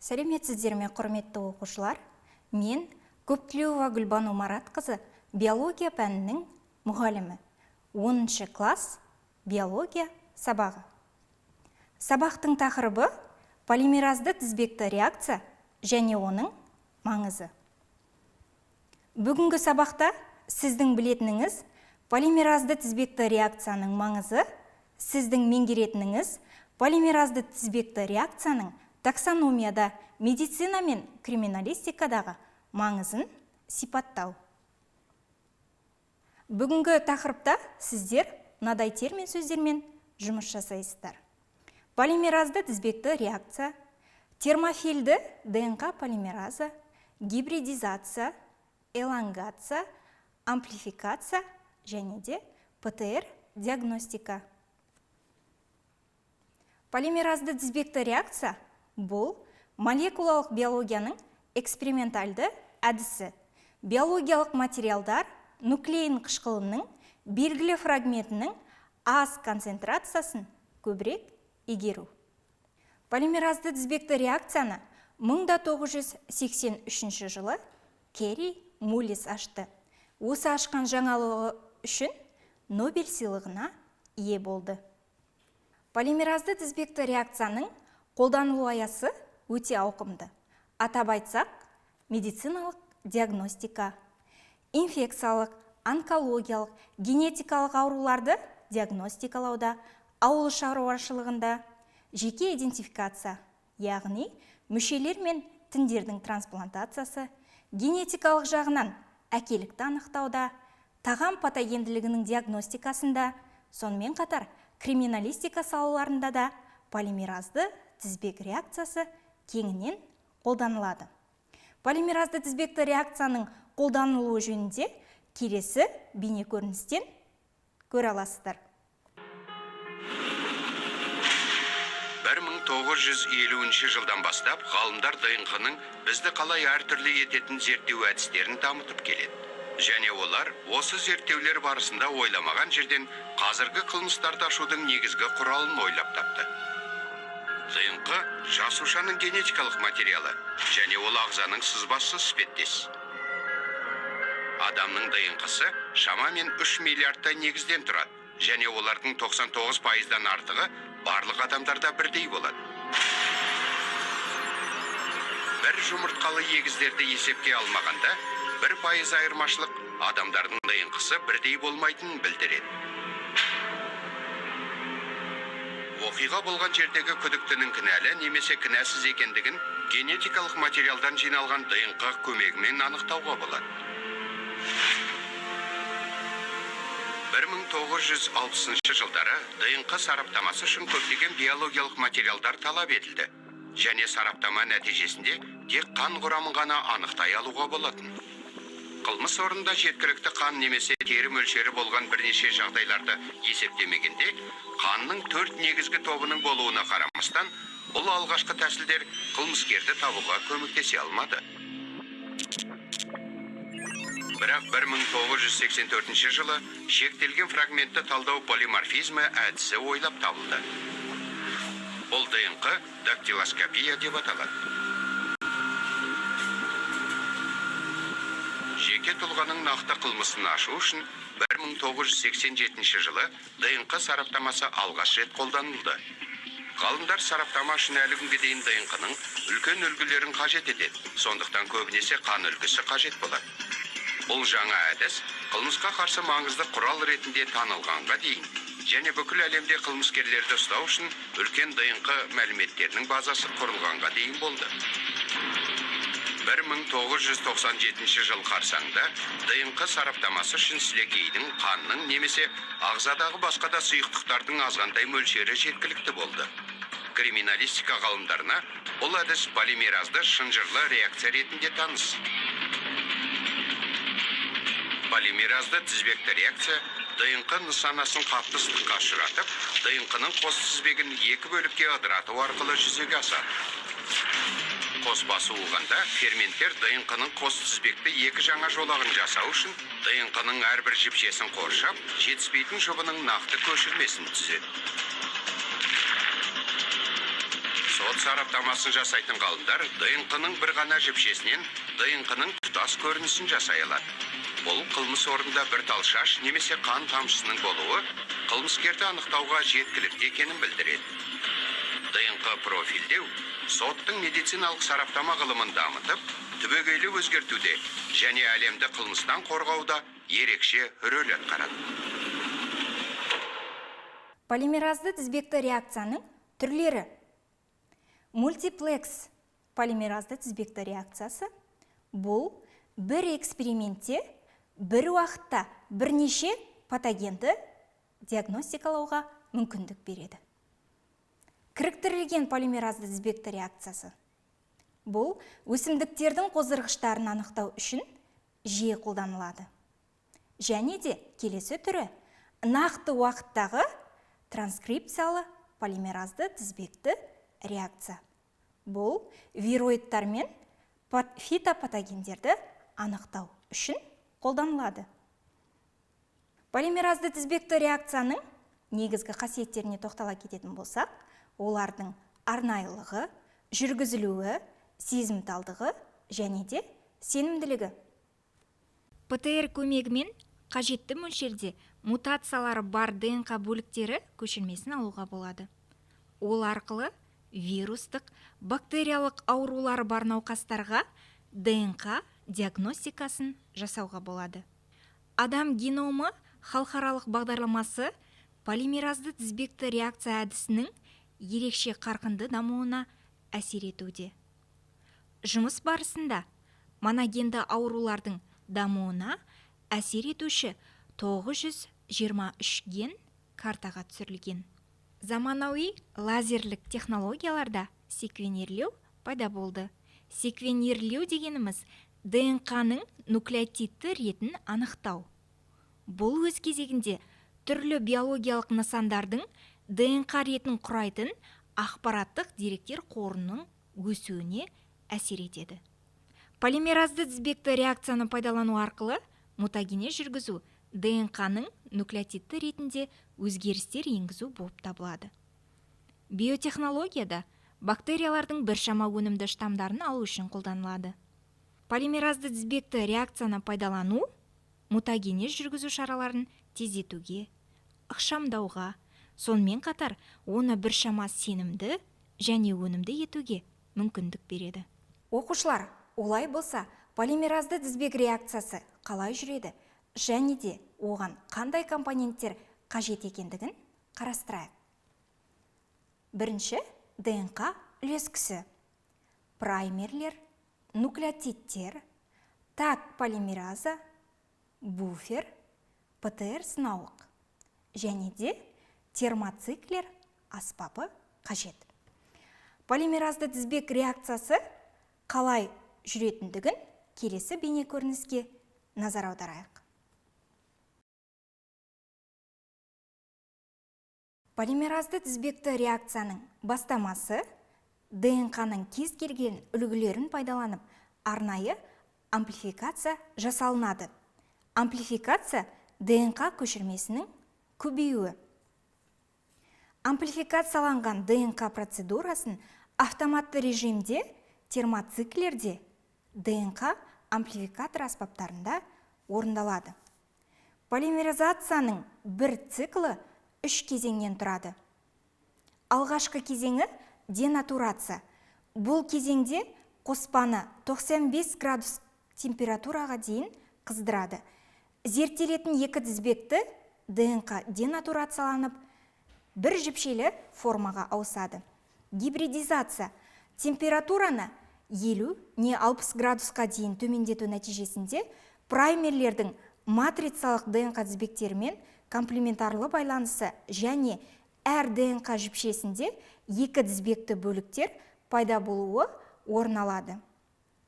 Сәлеметсіздер ме, құрметті оқушылар? Мен Көптілеуова Гүлбану Маратқызы биология пәнінің мұғалімі. 10-шы класс биология сабағы. Сабақтың тақырыбы полимеразды тізбекті реакция және оның маңызы. Бүгінгі сабақта сіздің білетініңіз полимеразды тізбекті реакцияның маңызы, сіздің меңгеретініңіз полимеразды тізбекті реакцияның таксономияда, медицина мен криминалистикадағы маңызын сипаттау. Бүгінгі тақырыпта сіздер мынадай термин сөздермен жұмыс жасайсыздар. Полимеразды тізбекті реакция, термофильді ДНК полимераза, гибридизация, элонгация, амплификация және де ПТР диагностика. Полимеразды тізбекті реакция бұл молекулалық биологияның экспериментальды әдісі. Биологиялық материалдар нуклеин қышқылының белгілі фрагментінің аз концентрациясын көбірек игеру. Полимеразды тізбекті реакцияны 1983 жылы Кери Мулис ашты. Осы ашқан жаңалығы үшін Нобель сыйлығына ие болды. Полимеразды тізбекті реакцияның қолданылу аясы өте ауқымды. Атап айтсақ, медициналық диагностика, инфекциялық, онкологиялық, генетикалық ауруларды диагностикалауда, ауыл шаруашылығында, жеке идентификация, яғни мүшелер мен тіндердің трансплантациясы, генетикалық жағынан әкелікті анықтауда, тағам патогенділігінің диагностикасында, сонымен қатар криминалистика салаларында да полимеразды тізбек реакциясы кеңінен қолданылады. Полимеразды тізбекті реакцияның қолданылуы жөнінде келесі бейнекөріністен көре аласыздар. 1950 жылдан бастап ғалымдар ДНК-ның бізді қалай әртүрлі ететін зерттеу әдістерін дамытып келеді. Және олар осы зерттеулер барысында ойламаған жерден қазіргі қылмыстарды ашудың негізгі құралын ойлап тапты. ДНК жасушаның генетикалық материалы, және ол ағзаның сызбасы іспеттес. Адамның ДНК-сы шамамен 3 миллиардтай негізден тұрады, және олардың 99%-дан артығы барлық адамдарда бірдей болады. Бір жұмыртқалы егіздерді есепке алмағанда, 1% айырмашылық адамдардың ДНК-сы бірдей болмайтынын білдіреді. Оқиға болған жердегі күдіктінің кінәлі немесе кінәсіз екендігін генетикалық материалдан жиналған ДНК көмегімен анықтауға болады. 1960 жылдары ДНК сараптамасы үшін көптеген биологиялық материалдар талап етілді, және сараптама нәтижесінде тек қан құрамын ғана анықтай алуға болатын. Қылмыс орнында жеткілікті қан немесе тері мөлшері болған бірнеше жағдайларды есептемегенде, қанның 4 негізгі тобының болуына қарамастан, бұл алғашқы тәсілдер қылмыскерді табуға көмектесе алмады. Бірақ 1984 жылы шектелген фрагментті талдау полиморфизмі әдісі ойлап табылды. Бұл ДНК дактилоскопия деп аталады. Жеке тұлғаның нақты қылмысын ашу үшін 1987 жылы ДНК сараптамасы алғаш рет қолданылды. Ғалымдар сараптама үшін әлі күнге дейін ДНК-ның үлкен үлгілерін қажет етеді, сондықтан көбінесе қан үлгісі қажет болады. Бұл жаңа әдіс қылмысқа қарсы маңызды құрал ретінде танылғанға дейін, және бүкіл әлемде қылмыскерлерді ұстау үшін үлкен ДНК мәліметтерінің базасы құрылғанға дейін болды. 1997 жыл қарсаңда ДНК сараптамасы үшін сілекейдің, қанның немесе ағзадағы басқа да сұйықтықтардың азғандай мөлшері жеткілікті болды. Криминалистика ғалымдарына бұл әдіс полимеразды шынжырлы реакция ретінде таныс. Полимеразды тізбекті реакция ДНК нысанасын қатты ыстыққа ұшыратып, ДНК-ның қос тізбегін 2 бөлікке ыдырату арқылы жүзеге асады. Қоспа суылғанда ферменттер ДНК-ның қос тізбекті 2 жаңа жолағын жасау үшін ДНК-ның әрбір жіпшесін қоршап, жетіспейтін жұбының нақты көшірмесін түзеді. Сот сараптамасын жасайтын ғалымдар ДНК-ның бір ғана жіпшесінен ДНК-ның тұтас көрінісін жасай алады. Бұл қылмыс орнында бір тал шаш немесе қан тамшысының болуы қылмыскерді анықтауға жеткілікті екенін білдіреді. ДНК профильдеу соттың медициналық сараптама ғылымын дамытып, түбегейлі өзгертуде және әлемді қылмыстан қорғауда ерекше рөл атқарады. Полимеразды тізбекті реакцияның түрлері. Мультиплекс полимеразды тізбекті реакциясы бұл бір экспериментте бір уақытта бірнеше патогенді диагностикалауға мүмкіндік береді. Кіріктірілген полимеразды тізбекті реакциясы бұл өсімдіктердің қоздырғыштарын анықтау үшін жиі қолданылады. Және де келесі түрі нақты уақыттағы транскрипциялы полимеразды тізбекті реакция. Бұл вироидтар мен фитопатогендерді анықтау үшін қолданылады. Полимеразды тізбекті реакцияның негізгі қасиеттеріне тоқтала кететін болсақ, олардың арнайылығы, жүргізілуі, сезімталдығы және де сенімділігі. ПТР көмегімен қажетті мөлшерде мутациялары бар ДНК бөліктері көшірмесін алуға болады. Ол арқылы вирустық, бактериялық аурулары бар науқастарға ДНК диагностикасын жасауға болады. Адам геномы халықаралық бағдарламасы полимеразды тізбекті реакция әдісінің ерекше қарқынды дамуына әсер етуде. Жұмыс барысында моногенді аурулардың дамуына әсер етуші 923 ген картаға түсірілген. Заманауи лазерлік технологияларда секвенерлеу пайда болды. Секвенерлеу дегеніміз ДНК-ның нуклеотидті ретін анықтау. Бұл өз кезегінде түрлі биологиялық нысандардың ДНК ретін құрайтын ақпараттық деректер қорының өсуіне әсер етеді. Полимеразды тізбекті реакцияны пайдалану арқылы мутагенез жүргізу ДНК-ның нуклеотидті ретінде өзгерістер енгізу болып табылады. Биотехнологияда бактериялардың біршама өнімді штамдарын алу үшін қолданылады. Полимеразды тізбекті реакцияны пайдалану мутагенез жүргізу шараларын тездетуге, ықшамдауға, сонымен қатар оны біршама сенімді және өнімді етуге мүмкіндік береді. Оқушылар, олай болса, полимеразды тізбек реакциясы қалай жүреді және де оған қандай компоненттер қажет екендігін қарастырайық. Бірінші, ДНК үлескісі, праймерлер, нуклеотидтер, таг полимераза, буфер, ПТР сынауық және де термоциклер аспабы қажет. Полимеразды тізбек реакциясы қалай жүретіндігін келесі бейне көрініске назар аударайық. Полимеразды тізбекті реакцияның бастамасы ДНК-ның кез келген үлгілерін пайдаланып арнайы амплификация жасалынады. Амплификация ДНК көшірмесінің көбеюі. Амплификацияланған ДНК процедурасын автоматты режимде термоциклерде ДНК амплификатор аспаптарында орындалады. Полимеризацияның бір циклы 3 кезеңнен тұрады. Алғашқы кезеңі денатурация. Бұл кезеңде қоспаны 95 градус температураға дейін қыздырады. Зерттелетін екі тізбекті ДНК денатурацияланып, бір жіпшелі формаға ауысады. Гибридизация температураны 50 не 60 градусқа дейін төмендету нәтижесінде праймерлердің матрицалық ДНК тізбектерімен комплементарлы байланысы және әр ДНК жіпшесінде екі тізбекті бөліктер пайда болуы орын алады.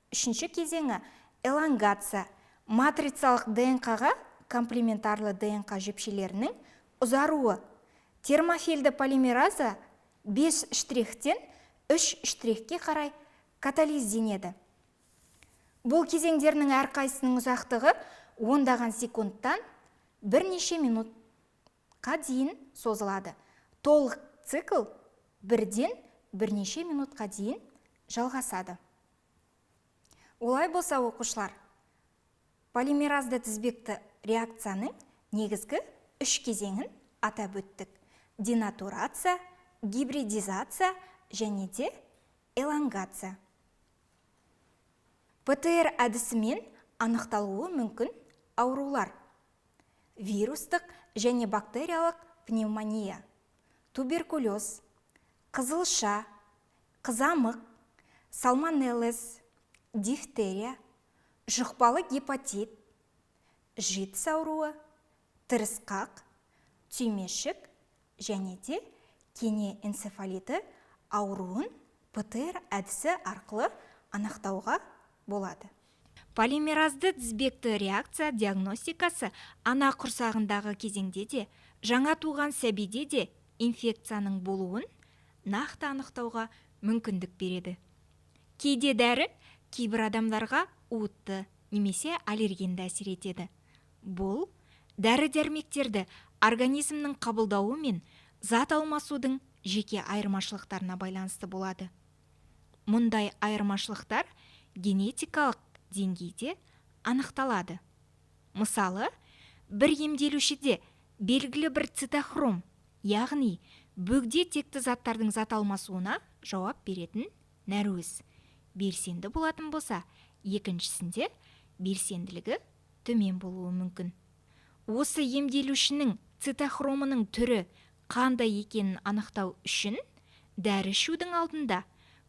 Үшінші кезеңі элонгация. Матрицалық ДНК-ға комплементарлы ДНК жіпшелерінің ұзаруы. Термофильді полимераза 5 штрихтен 3 штрихке қарай катализденеді. Бұл кезеңдерінің әрқайсының ұзақтығы ондаған секундтан бірнеше минутқа дейін созылады. Толық цикл 1-ден бірнеше минутқа дейін жалғасады. Олай болса оқушылар, полимеразды тізбекті реакцияның негізгі үш кезеңін атап өттік. Денатурация, гибридизация және де элонгация. ПТР әдісімен анықталуы мүмкін аурулар: вирустық және бактериялық пневмония, туберкулез, қызылша, қызамық, сальмонеллез, дифтерия, жұқпалы гепатит, житс ауруы, тырысқақ, түймешік және де кене энцефалиті ауруын ПТР әдісі арқылы анықтауға болады. Полимеразды тізбекті реакция диагностикасы ана құрсағындағы кезеңде де, жаңа туған сәбиде де инфекцияның болуын нақты анықтауға мүмкіндік береді. Кейде дәрі кейбір адамдарға уытты немесе аллергенді әсер етеді. Бұл дәрі-дәрмектерді организмнің қабылдауы мен зат алмасудың жеке айырмашылықтарына байланысты болады. Мұндай айырмашылықтар генетикалық деңгейде анықталады. Мысалы, бір емделушіде белгілі бір цитохром, яғни бөгде текті заттардың зат алмасуына жауап беретін нәруыз белсенді болатын болса, екіншісінде белсенділігі төмен болуы мүмкін. Осы емделушінің цитохромының түрі қандай екенін анықтау үшін дәрі ішудің алдында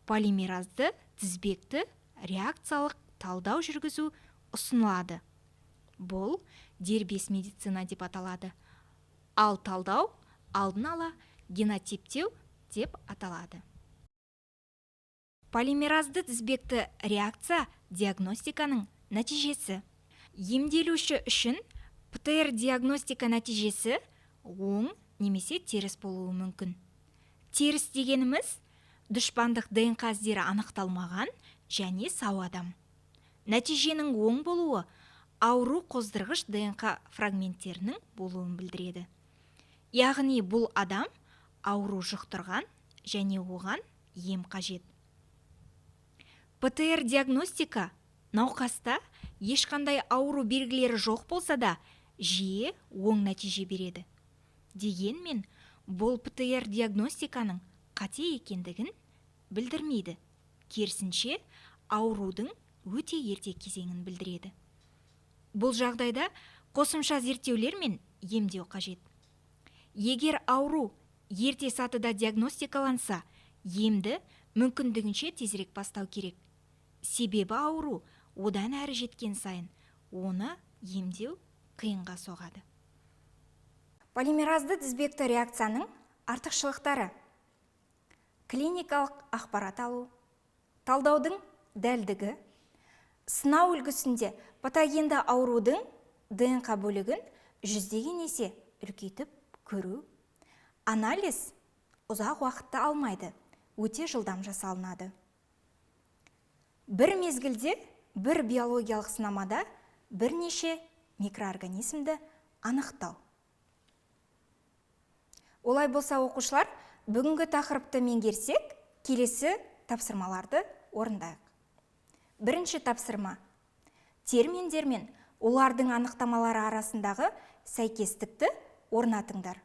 полимеразды тізбекті реакциялық талдау жүргізу ұсынылады. Бұл дербес медицина деп аталады. Ал талдау алдын ала генотиптеу деп аталады. Полимеразды тізбекті реакция диагностиканың нәтижесі. Емделуші үшін ПТР диагностика нәтижесі оң немесе теріс болуы мүмкін. Теріс дегеніміз дұшпандық ДНК іздері анықталмаған және сау адам. Нәтиженің оң болуы ауру қоздырғыш ДНК фрагменттерінің болуын білдіреді. Яғни бұл адам ауру жұқтырған және оған ем қажет. ПТР диагностика науқаста ешқандай ауру белгілері жоқ болса да жиі оң нәтиже береді. Дегенмен, бұл ПТР диагностиканың қате екендігін білдірмейді. Керісінше, аурудың өте ерте кезеңін білдіреді. Бұл жағдайда қосымша зерттеулер мен емдеу қажет. Егер ауру ерте сатыда диагностикаланса, емді мүмкіндігінше тезірек бастау керек. Себебі ауру одан әрі жеткен сайын оны емдеу қиынға соғады. Полимеразды тізбекті реакцияның артықшылықтары: клиникалық ақпарат алу, талдаудың дәлдігі, сынау үлгісінде патогенді аурудың ДНК бөлігін 100-ден есе үлкейтіп көру, анализ ұзақ уақытты алмайды, өте жылдам жасалынады. Бір мезгілде бір биологиялық сынамада бірнеше микроорганизмді анықтау. Олай болса оқушылар, бүгінгі тақырыпты меңгерсек, келесі тапсырмаларды орындайық. Бірінші тапсырма: терминдер мен олардың анықтамалары арасындағы сәйкестікті орнатыңдар.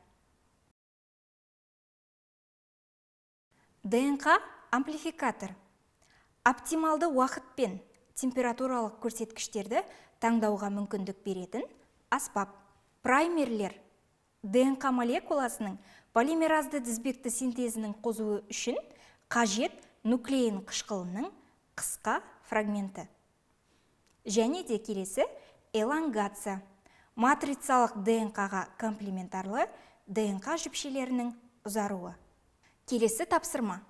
ДНК амплификатор оптималды уақыт пен температуралық көрсеткіштерді таңдауға мүмкіндік беретін аспап. Праймерлер ДНК молекуласының полимеразды тізбекті синтезінің қозуы үшін қажет нуклеин қышқылының қысқа фрагменті. Және де келесі элонгация, матрицалық ДНК-ға комплементарлы ДНК жіпшелерінің ұзаруы. Келесі тапсырма: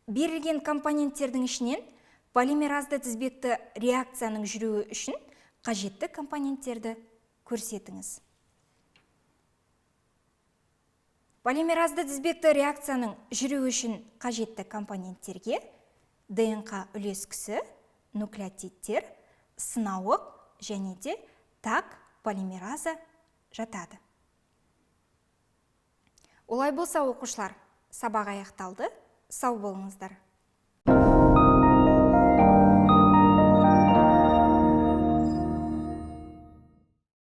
берілген компоненттердің ішінен полимеразды тізбекті реакцияның жүруі үшін қажетті компоненттерді көрсетіңіз. Полимеразды тізбекті реакцияның жүруі үшін қажетті компоненттерге ДНК үлескісі, нуклеотидтер, сынауық және де таг полимераза жатады. Олай болса оқушылар, сабақ аяқталды, сау болыңыздар.